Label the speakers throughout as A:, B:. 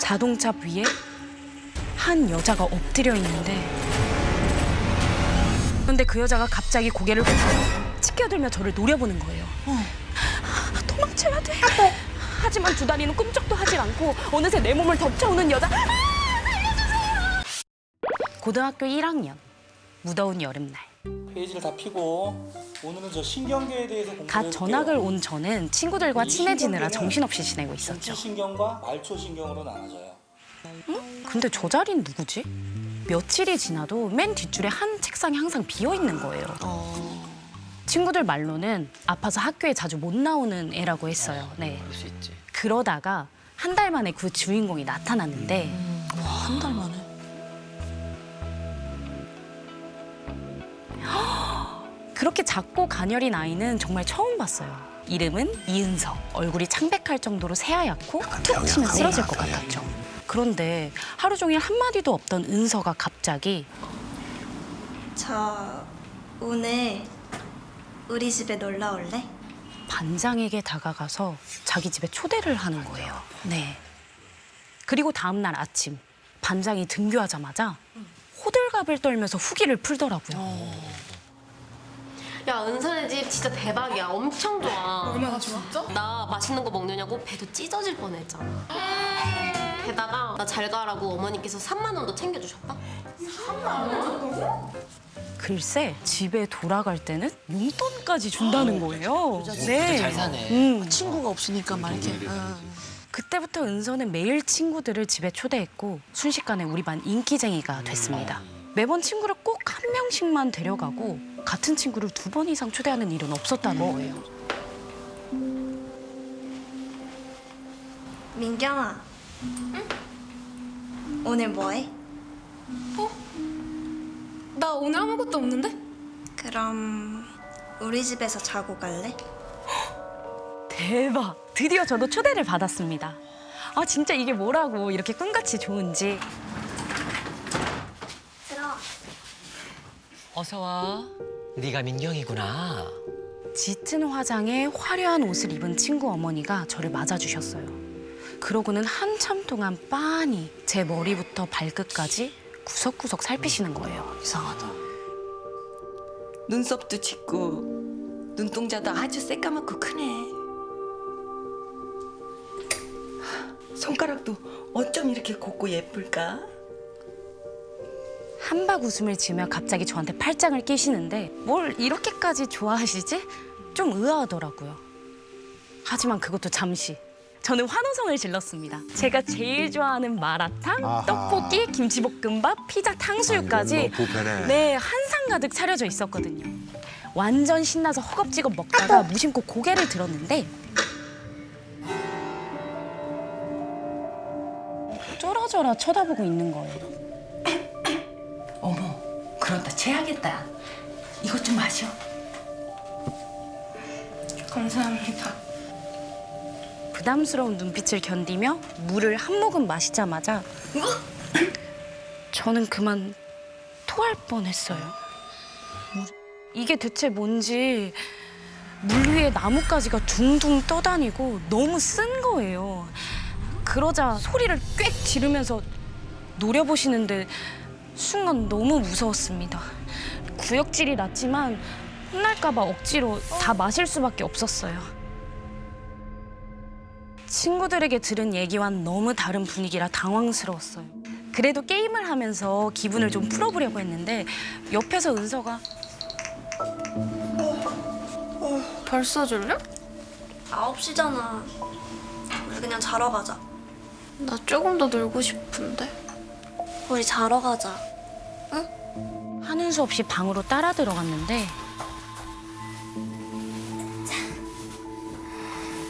A: 자동차 위에 한 여자가 엎드려 있는데, 그런데 그 여자가 갑자기 고개를 치켜들며 저를 노려보는 거예요. 도망쳐야 돼. 하지만 두 다리는 꿈쩍도 하질 않고 어느새 내 몸을 덮쳐오는 여자. 살려주세요. 고등학교 1학년 무더운 여름날.
B: 페이지를 다 피고 오늘은 저 신경계에 대해서 공부해
A: 갓 전학을 온 저는 친구들과 친해지느라 정신없이 지내고 있었죠.
B: 전치신경과 말초신경으로 나눠져요.
A: 근데 저 자리는 누구지? 며칠이 지나도 맨 뒷줄에 한 책상이 항상 비어 있는 거예요. 친구들 말로는 아파서 학교에 자주 못 나오는 애라고 했어요. 네.
C: 그럴 수 있지.
A: 그러다가 한 달 만에 그 주인공이 나타났는데
D: 한 달 만에?
A: 그렇게 작고 가녀린 아이는 정말 처음 봤어요. 이름은 이은서. 얼굴이 창백할 정도로 새하얗고 툭 치면 쓰러질 것 같았죠. 그런데 하루 종일 한마디도 없던 은서가 갑자기
E: 저 오늘 우리 집에 놀러 올래?
A: 반장에게 다가가서 자기 집에 초대를 하는 거예요. 네. 그리고 다음 날 아침 반장이 등교하자마자 호들갑을 떨면서 후기를 풀더라고요.
F: 야, 은선의 집 진짜 대박이야. 엄청 좋아.
D: 얼마나 좋았죠?
F: 나 맛있는 거 먹느냐고 배도 찢어질 뻔했잖아. 게다가 나 잘 가라고 어머니께서 3만 원도 챙겨주셨다.
A: 글쎄 집에 돌아갈 때는 용돈까지 준다는 거예요. 네.
C: 잘 사네.
D: 친구가 없으니까 막 이렇게.
A: 그때부터 은서는 매일 친구들을 집에 초대했고 순식간에 우리 반 인기쟁이가 됐습니다. 매번 친구를 꼭 한 명씩만 데려가고 같은 친구를 2번 이상 초대하는 일은 없었다는 거예요.
E: 민경아. 응? 오늘 뭐해?
G: 나 오늘 아무것도 없는데?
E: 그럼 우리 집에서 자고 갈래?
A: 대박! 드디어 저도 초대를 받았습니다. 아 진짜 이게 뭐라고 이렇게 꿈같이 좋은지.
E: 들어.
C: 어서 와. 네가 민경이구나.
A: 짙은 화장에 화려한 옷을 입은 친구 어머니가 저를 맞아주셨어요. 그러고는 한참 동안 빤히 제 머리부터 발끝까지 구석구석 살피시는 거예요.
D: 이상하다.
H: 눈썹도 짙고 눈동자도 아주 새까맣고 크네. 손가락도 어쩜 이렇게 곱고 예쁠까?
A: 한박 웃음을 지으며 갑자기 저한테 팔짱을 끼시는데 뭘 이렇게까지 좋아하시지? 좀 의아하더라고요. 하지만 그것도 잠시. 저는 환호성을 질렀습니다. 제가 제일 좋아하는 마라탕,
I: 아하.
A: 떡볶이, 김치볶음밥, 피자, 탕수육까지
I: 뷔페네.
A: 네, 한상 가득 차려져 있었거든요. 완전 신나서 허겁지겁 먹다가 무심코 고개를 들었는데 쫄아쫄아 쳐다보고 있는 거예요.
H: 어머, 그러다 체하겠다. 이것 좀 마셔.
E: 감사합니다.
A: 부담스러운 눈빛을 견디며 물을 한 모금 마시자마자 저는 그만 토할 뻔했어요. 이게 대체 뭔지 물 위에 나뭇가지가 둥둥 떠다니고 너무 쓴 거예요. 그러자 소리를 꽥 지르면서 노려보시는데 순간 너무 무서웠습니다. 구역질이 났지만 혼날까 봐 억지로 다 마실 수밖에 없었어요. 친구들에게 들은 얘기와는 너무 다른 분위기라 당황스러웠어요. 그래도 게임을 하면서 기분을 좀 풀어보려고 했는데 옆에서 은서가
G: 벌써 졸려?
E: 9시잖아. 우리 그냥 자러 가자.
G: 나 조금 더 놀고 싶은데.
E: 우리 자러 가자.
A: 하는 수 없이 방으로 따라 들어갔는데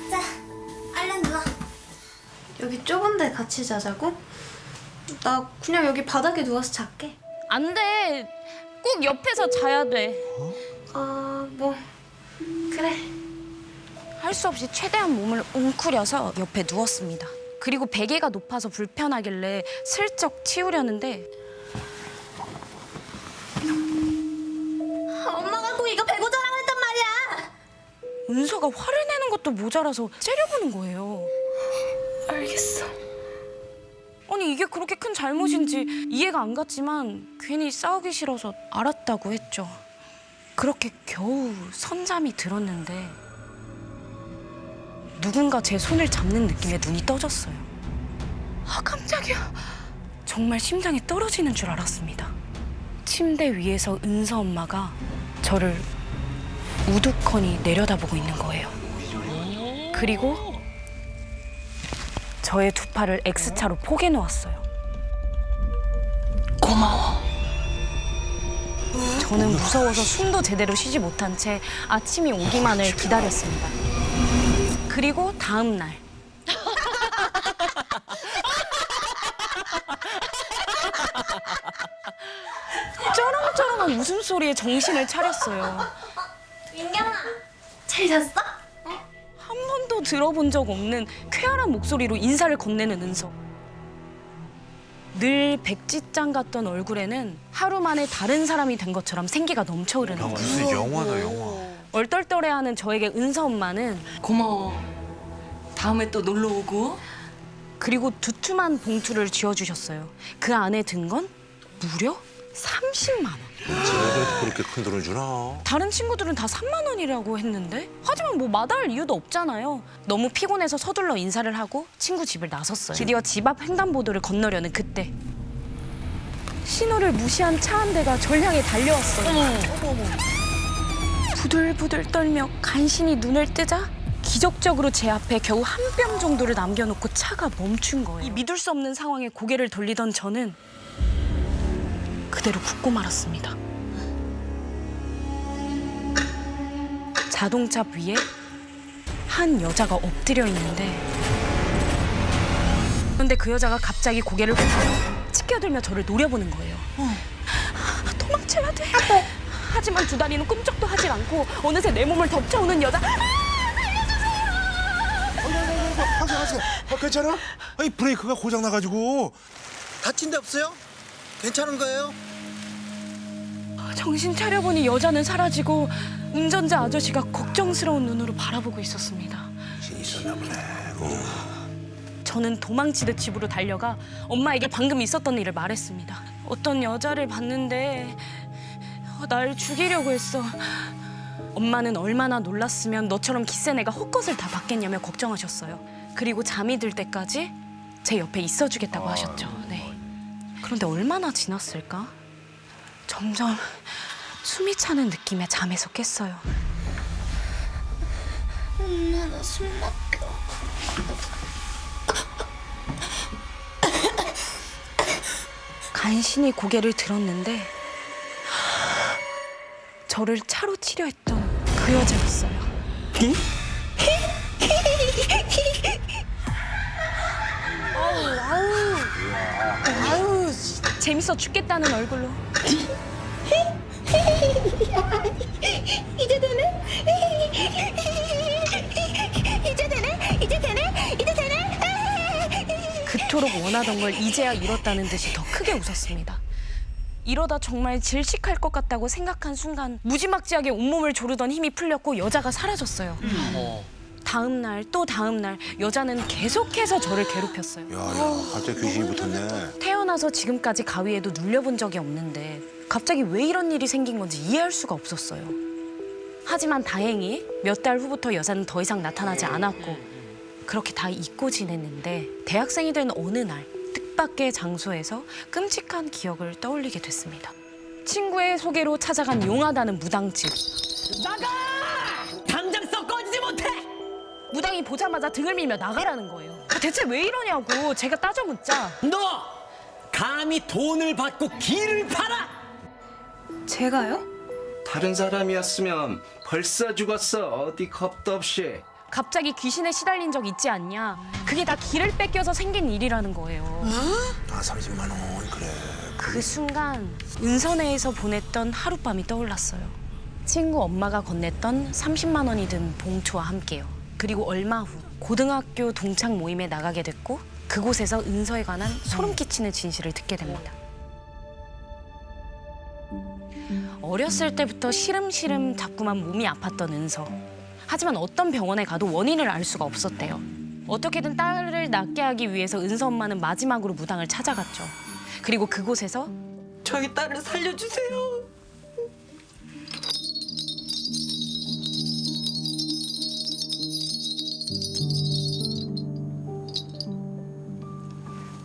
E: 자, 얼른 누워.
G: 여기 좁은데 같이 자자고? 나 그냥 여기 바닥에 누워서 잘게.
A: 안 돼. 꼭 옆에서 자야 돼.
G: 뭐 그래.
A: 할 수 없이 최대한 몸을 웅크려서 옆에 누웠습니다. 그리고 베개가 높아서 불편하길래 슬쩍 치우려는데
E: 엄마가 꼭 이거 배고 자라고 했단 말이야.
A: 은서가 화를 내는 것도 모자라서 째려보는 거예요.
G: 알겠어.
A: 아니 이게 그렇게 큰 잘못인지 이해가 안 갔지만 괜히 싸우기 싫어서 알았다고 했죠. 그렇게 겨우 선잠이 들었는데 누군가 제 손을 잡는 느낌에 눈이 떠졌어요. 아 깜짝이야. 정말 심장이 떨어지는 줄 알았습니다. 침대 위에서 은서 엄마가 저를 우두커니 내려다보고 있는 거예요. 그리고 저의 두 팔을 X자로 포개 놓았어요.
D: 고마워.
A: 저는 무서워서 숨도 제대로 쉬지 못한 채 아침이 오기만을 기다렸습니다. 그리고 다음 날 쩌렁쩌렁한 웃음소리에 정신을 차렸어요.
G: 민경아, 잘 잤어?
A: 한 번도 들어본 적 없는 쾌활한 목소리로 인사를 건네는 은서. 늘 백지장 같던 얼굴에는 하루 만에 다른 사람이 된 것처럼 생기가 넘쳐 흐르는 거예요.
I: 무슨 영화다 영화.
A: 얼떨떨해하는 저에게 은서 엄마는
H: 고마워. 다음에 또 놀러 오고.
A: 그리고 두툼한 봉투를 쥐어주셨어요. 그 안에 든 건 무려 30만 원.
I: 쟤네들한테 그렇게 큰 돈을 주나?
A: 다른 친구들은 다 3만 원이라고 했는데 하지만 뭐 마다할 이유도 없잖아요. 너무 피곤해서 서둘러 인사를 하고 친구 집을 나섰어요. 드디어 집 앞 횡단보도를 건너려는 그때 신호를 무시한 차 한 대가 절 향해 달려왔어요. 부들부들 떨며 간신히 눈을 뜨자 기적적으로 제 앞에 겨우 한 뼘 정도를 남겨놓고 차가 멈춘 거예요. 이 믿을 수 없는 상황에 고개를 돌리던 저는 그대로 굳고 말았습니다. 자동차 위에 한 여자가 엎드려 있는데 그런데 그 여자가 갑자기 고개를 치켜들며 저를 노려보는 거예요. 도망쳐야 돼. 하지만 두 다리는 꿈쩍도 하질 않고 어느새 내 몸을 덮쳐오는 여자.
I: 하세요. 괜찮아? 아니 브레이크가 고장 나가지고.
J: 다친 데 없어요? 괜찮은 거예요?
A: 정신 차려보니 여자는 사라지고 운전자 아저씨가 걱정스러운 눈으로 바라보고 있었습니다.
I: 있었나 보네.
A: 저는 도망치듯 집으로 달려가 엄마에게 방금 있었던 일을 말했습니다. 어떤 여자를 봤는데 날 죽이려고 했어. 엄마는 얼마나 놀랐으면 너처럼 기센 애가 헛것을 다 받겠냐며 걱정하셨어요. 그리고 잠이 들 때까지 제 옆에 있어주겠다고 하셨죠. 네. 그런데 얼마나 지났을까? 점점 숨이 차는 느낌에 잠에서 깼어요.
G: 엄마, 나 숨 막혀.
A: 간신히 고개를 들었는데 저를 차로 치려 했던 그 여자였어요. 아우, 재밌어 죽겠다는 얼굴로.
G: 이제 되네? 이제 되네? 이제 되네? 이제 되네?
A: 그토록 원하던 걸 이제야 이뤘다는 듯이 더 크게 웃었습니다. 이러다 정말 질식할 것 같다고 생각한 순간 무지막지하게 온몸을 조르던 힘이 풀렸고 여자가 사라졌어요. 다음 날 또 다음 날 여자는 계속해서 저를 괴롭혔어요.
I: 야야, 갑자기 귀신이 붙었네.
A: 태어나서 지금까지 가위에도 눌려본 적이 없는데 갑자기 왜 이런 일이 생긴 건지 이해할 수가 없었어요. 하지만 다행히 몇 달 후부터 여자는 더 이상 나타나지 않았고 그렇게 다 잊고 지냈는데 대학생이 된 어느 날 뜻밖의 장소에서 끔찍한 기억을 떠올리게 됐습니다. 친구의 소개로 찾아간 용하다는 무당집.
C: 나가! 당장 썩 꺼지지 못해!
A: 무당이 보자마자 등을 밀며 나가라는 거예요. 대체 왜 이러냐고 제가 따져 묻자
C: 너 감히 돈을 받고 기를 팔아!
G: 제가요?
J: 다른 사람이었으면 벌써 죽었어. 어디 겁도 없이.
A: 갑자기 귀신에 시달린 적 있지 않냐. 그게 다 기를 뺏겨서 생긴 일이라는 거예요.
I: 아 30만 원 그래.
A: 그 순간 은선회에서 보냈던 하룻밤이 떠올랐어요. 친구 엄마가 건넸던 30만 원이 든 봉투와 함께요. 그리고 얼마 후 고등학교 동창 모임에 나가게 됐고 그곳에서 은서에 관한 소름 끼치는 진실을 듣게 됩니다. 어렸을 때부터 시름시름 자꾸만 몸이 아팠던 은서. 하지만 어떤 병원에 가도 원인을 알 수가 없었대요. 어떻게든 딸을 낫게 하기 위해서 은서 엄마는 마지막으로 무당을 찾아갔죠. 그리고 그곳에서
H: 저희 딸을 살려주세요.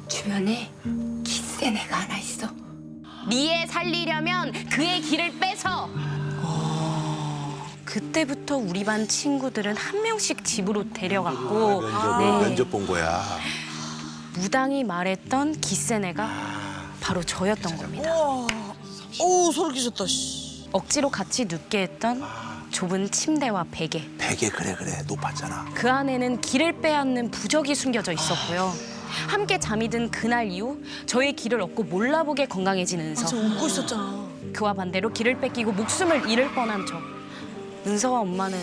H: 주변에 기센 애가 하나 있어.
A: 리에 살리려면 그의 길을 빼서. 그때부터 우리 반 친구들은 한 명씩 집으로 데려갔고
I: 면접 본 거야.
A: 무당이 말했던 기센애가 바로 저였던 겁니다.
D: 오 소름 끼쳤다. 씨.
A: 억지로 같이 눕게 했던 좁은 침대와 베개.
I: 베개 그래 높았잖아.
A: 그 안에는 길을 빼앗는 부적이 숨겨져 있었고요. 함께 잠이 든 그날 이후 저의 길을 얻고 몰라보게 건강해진 은서.
D: 저 웃고 있었잖아.
A: 그와 반대로 길을 뺏기고 목숨을 잃을 뻔한 저. 은서와 엄마는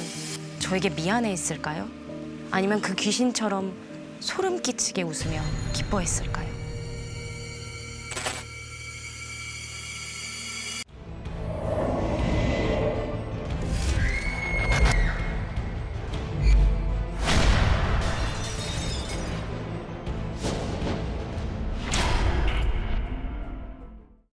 A: 저에게 미안해했을까요? 아니면 그 귀신처럼 소름 끼치게 웃으며 기뻐했을까요?